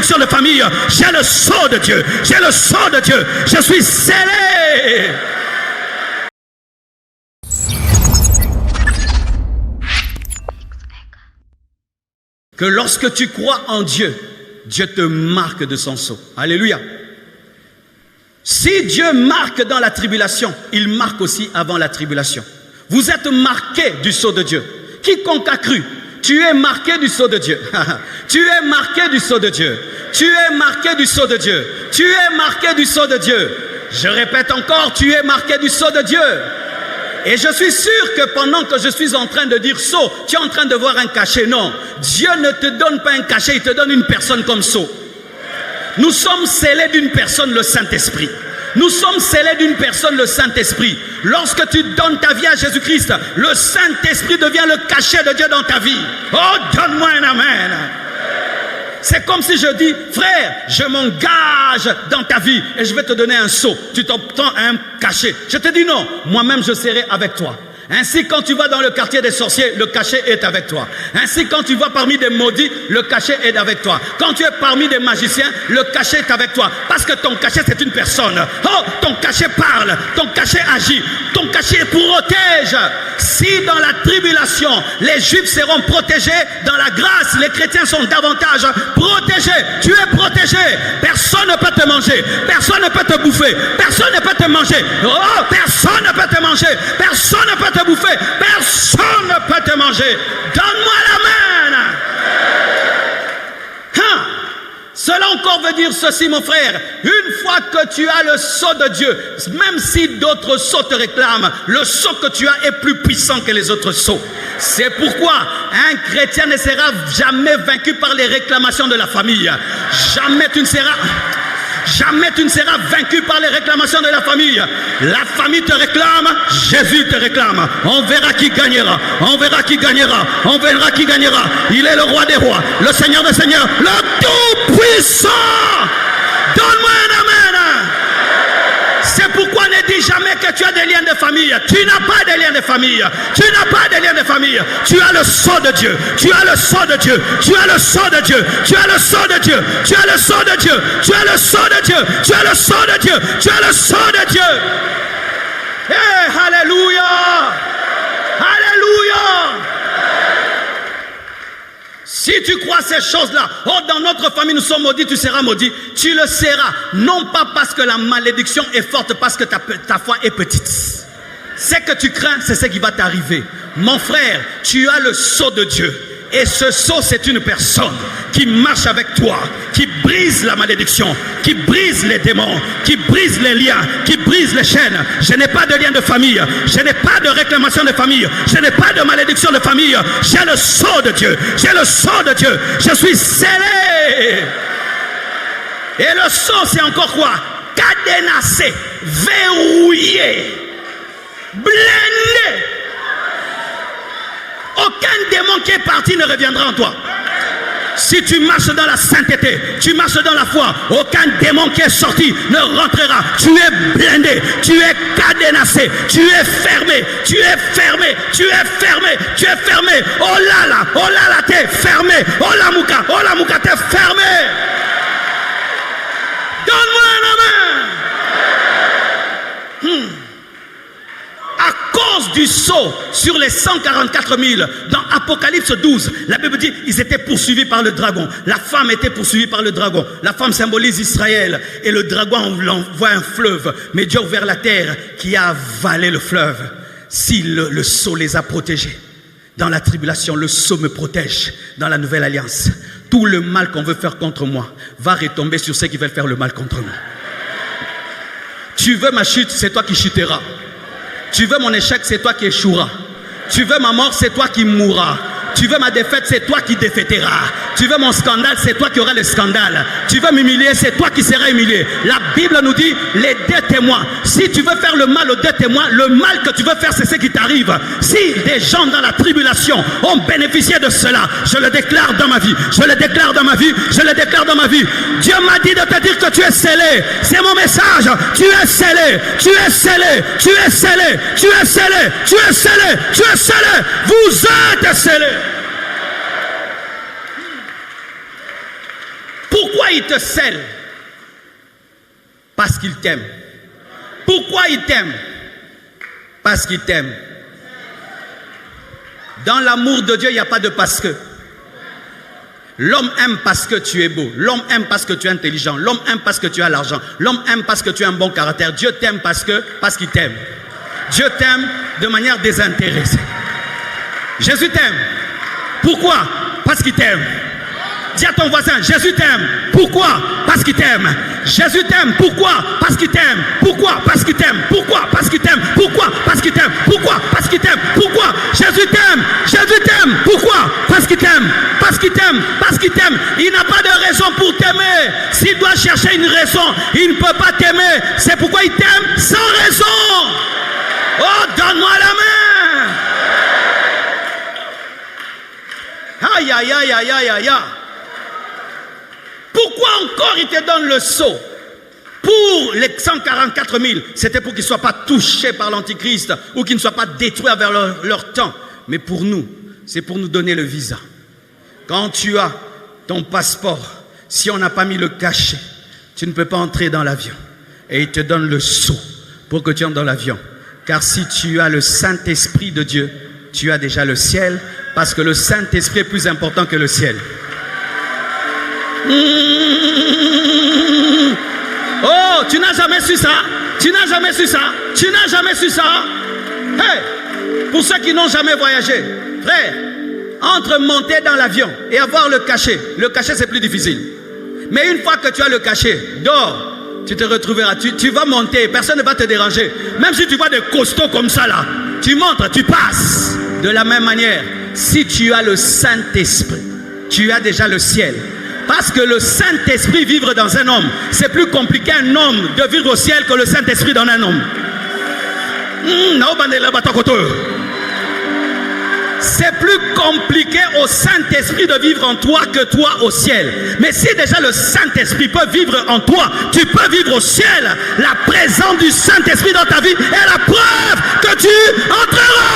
de famille, j'ai le sceau de Dieu, j'ai le sceau de Dieu, je suis scellé. Que lorsque tu crois en Dieu, Dieu te marque de son sceau. Alléluia. Si Dieu marque dans la tribulation, il marque aussi avant la tribulation. Vous êtes marqués du sceau de Dieu. Quiconque a cru, tu es marqué du sceau de Dieu. Tu es marqué du sceau de Dieu. Tu es marqué du sceau de Dieu. Tu es marqué du sceau de Dieu. Je répète encore, tu es marqué du sceau de Dieu. Et je suis sûr que pendant que je suis en train de dire sceau, tu es en train de voir un cachet. Non, Dieu ne te donne pas un cachet, il te donne une personne comme sceau. Nous sommes scellés d'une personne, le Saint-Esprit. Nous sommes scellés d'une personne, le Saint-Esprit. Lorsque tu donnes ta vie à Jésus-Christ, le Saint-Esprit devient le cachet de Dieu dans ta vie. Oh, donne-moi un amen. C'est comme si je dis, frère, je m'engage dans ta vie et je vais te donner un sceau. Tu t'obtiens un cachet. Je te dis non, moi-même je serai avec toi. Ainsi, quand tu vas dans le quartier des sorciers, le cachet est avec toi. Ainsi, quand tu vas parmi des maudits, le cachet est avec toi. Quand tu es parmi des magiciens, le cachet est avec toi. Parce que ton cachet, c'est une personne. Oh, ton cachet parle, ton cachet agit, ton cachet protège. Si dans la tribulation, les Juifs seront protégés, dans la grâce, les chrétiens sont davantage protégés. Tu es protégé. Personne ne peut te manger. Personne ne peut te bouffer. Personne ne peut te manger. Oh, personne ne peut te manger. Personne ne peut te bouffer, personne ne peut te manger. Donne-moi la main. Cela encore veut dire ceci, mon frère. Une fois que tu as le sceau de Dieu, même si d'autres sceaux te réclament, le sceau que tu as est plus puissant que les autres sceaux. C'est pourquoi un chrétien ne sera jamais vaincu par les réclamations de la famille. Jamais tu ne seras vaincu par les réclamations de la famille. La famille te réclame, Jésus te réclame. On verra qui gagnera. On verra qui gagnera. On verra qui gagnera. Il est le roi des rois, le Seigneur des seigneurs, le Tout-Puissant. Donne-moi un amen. C'est pourquoi ne dis jamais que tu as des liens de famille. Tu n'as pas de liens de famille. Tu n'as pas de liens de famille. Tu as le sceau de Dieu. Tu as le sceau de Dieu. Tu as le sceau de Dieu. Tu as le sceau de Dieu. Tu as le sceau de Dieu. Tu as le sceau de Dieu. Tu as le sceau de Dieu. Tu as le sceau de Dieu. Hey, alléluia. Alléluia. Si tu crois ces choses-là, oh, dans notre famille nous sommes maudits, tu seras maudit. Tu le seras, non pas parce que la malédiction est forte, parce que ta foi est petite. Ce que tu crains, c'est ce qui va t'arriver. Mon frère, tu as le sceau de Dieu. Et ce sceau, c'est une personne qui marche avec toi, qui brise la malédiction, qui brise les démons, qui brise les liens, qui brise les chaînes. Je n'ai pas de lien de famille, je n'ai pas de réclamation de famille, je n'ai pas de malédiction de famille. J'ai le sceau de Dieu, j'ai le sceau de Dieu, je suis scellé. Et le sceau, c'est encore quoi? Cadenassé, verrouillé, blindé. Aucun démon qui est parti ne reviendra en toi. Si tu marches dans la sainteté, tu marches dans la foi, aucun démon qui est sorti ne rentrera. Tu es blindé, tu es cadenassé, tu es fermé, tu es fermé, tu es fermé, tu es fermé. Oh là là, t'es fermé. Oh la mouka, t'es fermé. Donne-moi un amen. À cause du sceau sur les 144 000, dans Apocalypse 12, la Bible dit ils étaient poursuivis par le dragon. La femme était poursuivie par le dragon. La femme symbolise Israël. Et le dragon envoie un fleuve. Mais Dieu a ouvert la terre qui a avalé le fleuve. Si le sceau les a protégés. Dans la tribulation, le sceau me protège. Dans la nouvelle alliance, tout le mal qu'on veut faire contre moi va retomber sur ceux qui veulent faire le mal contre moi. Tu veux ma chute, c'est toi qui chuteras. Tu veux mon échec, c'est toi qui échoueras. Tu veux ma mort, c'est toi qui mourras. Tu veux ma défaite, c'est toi qui défaiteras. Tu veux mon scandale, c'est toi qui auras le scandale. Tu veux m'humilier, c'est toi qui seras humilié. La Bible nous dit, les deux témoins. Si tu veux faire le mal aux deux témoins, le mal que tu veux faire, c'est ce qui t'arrive. Si des gens dans la tribulation ont bénéficié de cela, je le déclare dans ma vie. Je le déclare dans ma vie. Je le déclare dans ma vie. Dieu m'a dit de te dire que tu es scellé. C'est mon message. Tu es scellé. Tu es scellé. Tu es scellé. Tu es scellé. Tu es scellé. Tu es scellé. Vous êtes scellés. Pourquoi Pourquoi il te scelle? Parce qu'il t'aime. Pourquoi il t'aime? Parce qu'il t'aime. Dans l'amour de Dieu, il n'y a pas de parce que. L'homme aime parce que tu es beau. L'homme aime parce que tu es intelligent. L'homme aime parce que tu as l'argent. L'homme aime parce que tu as un bon caractère. Dieu t'aime parce qu'il t'aime. Dieu t'aime de manière désintéressée. Jésus t'aime. Pourquoi? Parce qu'il t'aime. Dis à ton voisin, Jésus t'aime. Pourquoi? Parce qu'il t'aime. Jésus t'aime. Pourquoi? Parce qu'il t'aime. Pourquoi? Parce qu'il t'aime. Pourquoi? Parce qu'il t'aime. Pourquoi? Parce qu'il t'aime. Pourquoi? Parce qu'il t'aime. Pourquoi? Jésus t'aime. Jésus t'aime. Pourquoi? Parce qu'il t'aime. Parce qu'il t'aime. Parce qu'il t'aime. Il n'a pas de raison pour t'aimer. S'il doit chercher une raison, il ne peut pas t'aimer. C'est pourquoi il t'aime sans raison. Oh, donne-moi la main. Aïe, aïe, aïe, aïe, aïe, aïe. Pourquoi encore il te donne le sceau? Pour les 144 000, c'était pour qu'ils ne soient pas touchés par l'Antichrist ou qu'ils ne soient pas détruits avec leur temps. Mais pour nous, c'est pour nous donner le visa. Quand tu as ton passeport, si on n'a pas mis le cachet, tu ne peux pas entrer dans l'avion. Et il te donne le sceau pour que tu entres dans l'avion. Car si tu as le Saint-Esprit de Dieu, tu as déjà le ciel, parce que le Saint-Esprit est plus important que le ciel. Oh, tu n'as jamais su ça? Tu n'as jamais su ça? Tu n'as jamais su ça? Hey, pour ceux qui n'ont jamais voyagé, frère, entre monter dans l'avion et avoir le cachet c'est plus difficile. Mais une fois que tu as le cachet, dors, tu te retrouveras, tu vas monter, personne ne va te déranger. Même si tu vois des costauds comme ça là, tu montes, tu passes. De la même manière, si tu as le Saint-Esprit, tu as déjà le ciel. Parce que le Saint-Esprit vivre dans un homme, c'est plus compliqué un homme de vivre au ciel que le Saint-Esprit dans un homme. C'est plus compliqué au Saint-Esprit de vivre en toi que toi au ciel. Mais si déjà le Saint-Esprit peut vivre en toi, tu peux vivre au ciel. La présence du Saint-Esprit dans ta vie est la preuve que tu entreras.